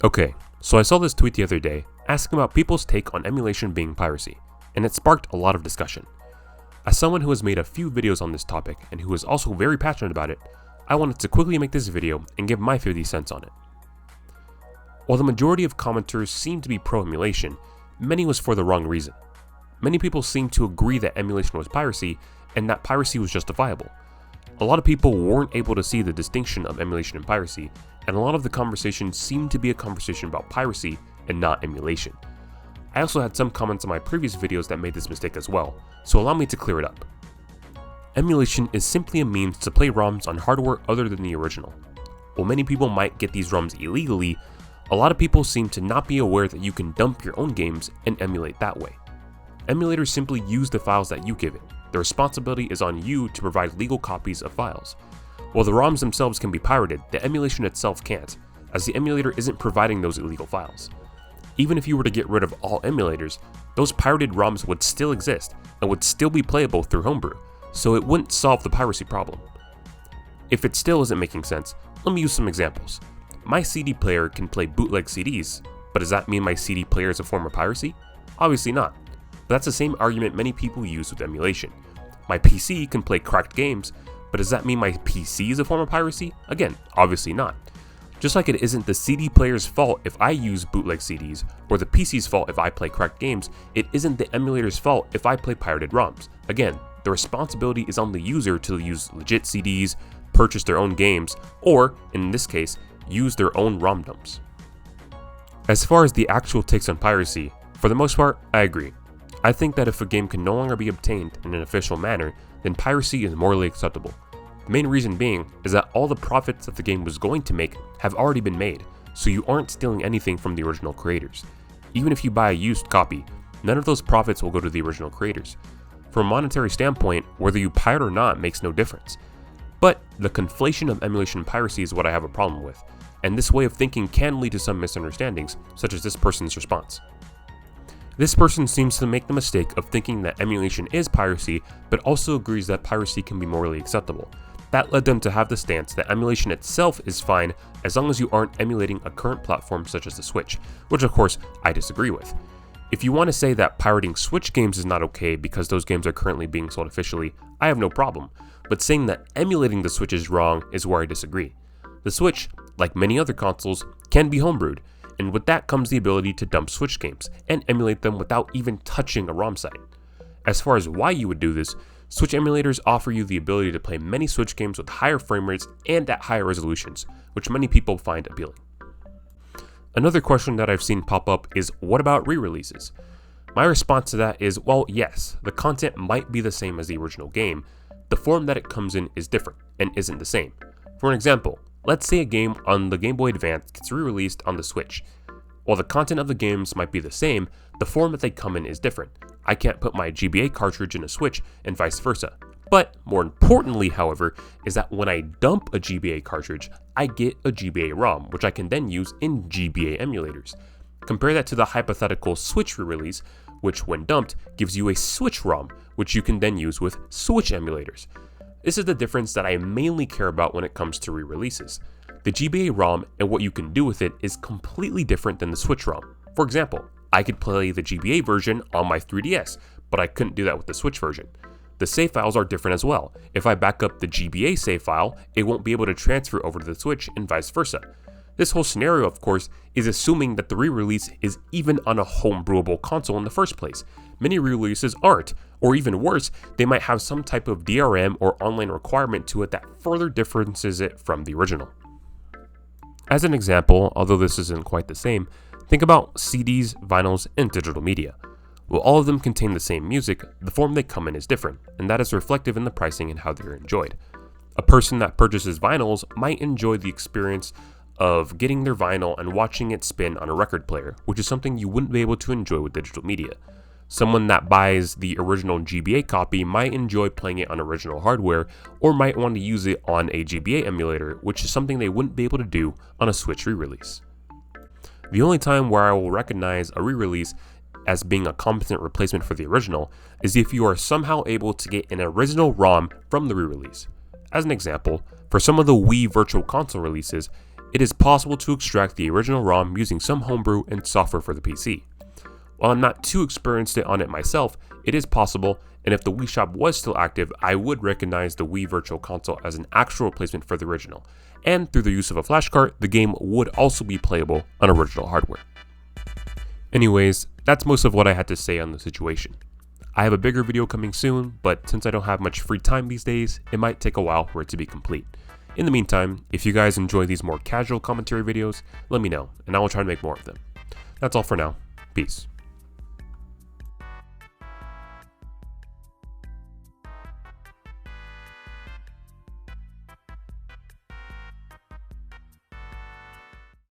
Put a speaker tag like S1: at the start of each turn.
S1: Okay, so I saw this tweet the other day asking about people's take on emulation being piracy, and it sparked a lot of discussion. As someone who has made a few videos on this topic and who is also very passionate about it, I wanted to quickly make this video and give my 50 cents on it. While the majority of commenters seemed to be pro-emulation, many was for the wrong reason. Many people seemed to agree that emulation was piracy and that piracy was justifiable. A lot of people weren't able to see the distinction of emulation and piracy, and a lot of the conversation seemed to be a conversation about piracy and not emulation. I also had some comments on my previous videos that made this mistake as well, so allow me to clear it up. Emulation is simply a means to play ROMs on hardware other than the original. While many people might get these ROMs illegally, a lot of people seem to not be aware that you can dump your own games and emulate that way. Emulators simply use the files that you give it. The responsibility is on you to provide legal copies of files. While the ROMs themselves can be pirated, the emulation itself can't, as the emulator isn't providing those illegal files. Even if you were to get rid of all emulators, those pirated ROMs would still exist and would still be playable through Homebrew, so it wouldn't solve the piracy problem. If it still isn't making sense, let me use some examples. My CD player can play bootleg CDs, but does that mean my CD player is a form of piracy? Obviously not. But that's the same argument many people use with emulation. My PC can play cracked games, but does that mean my PC is a form of piracy? Again, obviously not. Just like it isn't the CD player's fault if I use bootleg CDs, or the PC's fault if I play cracked games, it isn't the emulator's fault if I play pirated ROMs. Again, the responsibility is on the user to use legit CDs, purchase their own games, or, in this case, use their own ROM dumps. As far as the actual takes on piracy, for the most part, I agree. I think that if a game can no longer be obtained in an official manner, then piracy is morally acceptable. The main reason being is that all the profits that the game was going to make have already been made, so you aren't stealing anything from the original creators. Even if you buy a used copy, none of those profits will go to the original creators. From a monetary standpoint, whether you pirate or not makes no difference. But the conflation of emulation and piracy is what I have a problem with, and this way of thinking can lead to some misunderstandings, such as this person's response. This person seems to make the mistake of thinking that emulation is piracy, but also agrees that piracy can be morally acceptable. That led them to have the stance that emulation itself is fine as long as you aren't emulating a current platform such as the Switch, which of course I disagree with. If you want to say that pirating Switch games is not okay because those games are currently being sold officially, I have no problem, but saying that emulating the Switch is wrong is where I disagree. The Switch, like many other consoles, can be homebrewed, and with that comes the ability to dump Switch games and emulate them without even touching a ROM site. As far as why you would do this, Switch emulators offer you the ability to play many Switch games with higher frame rates and at higher resolutions, which many people find appealing. Another question that I've seen pop up is, what about re-releases? My response to that is, well, yes, the content might be the same as the original game, the form that it comes in is different and isn't the same. For an example, let's say a game on the Game Boy Advance gets re-released on the Switch. While the content of the games might be the same, the form that they come in is different. I can't put my GBA cartridge in a Switch and vice versa. But more importantly, however, is that when I dump a GBA cartridge, I get a GBA ROM, which I can then use in GBA emulators. Compare that to the hypothetical Switch re-release, which when dumped gives you a Switch ROM, which you can then use with Switch emulators. This is the difference that I mainly care about when it comes to re-releases. The GBA ROM and what you can do with it is completely different than the Switch ROM. For example, I could play the GBA version on my 3DS, but I couldn't do that with the Switch version. The save files are different as well. If I back up the GBA save file, it won't be able to transfer over to the Switch and vice versa. This whole scenario, of course, is assuming that the re-release is even on a homebrewable console in the first place. Many re-releases aren't, or even worse, they might have some type of DRM or online requirement to it that further differences it from the original. As an example, although this isn't quite the same, think about CDs, vinyls, and digital media. While all of them contain the same music, the form they come in is different, and that is reflective in the pricing and how they're enjoyed. A person that purchases vinyls might enjoy the experience of getting their vinyl and watching it spin on a record player, which is something you wouldn't be able to enjoy with digital media. Someone that buys the original GBA copy might enjoy playing it on original hardware, or might want to use it on a GBA emulator, which is something they wouldn't be able to do on a Switch re-release. The only time where I will recognize a re-release as being a competent replacement for the original is if you are somehow able to get an original ROM from the re-release. As an example, for some of the Wii Virtual Console releases, it is possible to extract the original ROM using some homebrew and software for the PC. While I'm not too experienced on it myself, it is possible, and if the Wii Shop was still active, I would recognize the Wii Virtual Console as an actual replacement for the original, and through the use of a flash cart, the game would also be playable on original hardware. Anyways, that's most of what I had to say on the situation. I have a bigger video coming soon, but since I don't have much free time these days, it might take a while for it to be complete. In the meantime, if you guys enjoy these more casual commentary videos, let me know, and I will try to make more of them. That's all for now. Peace.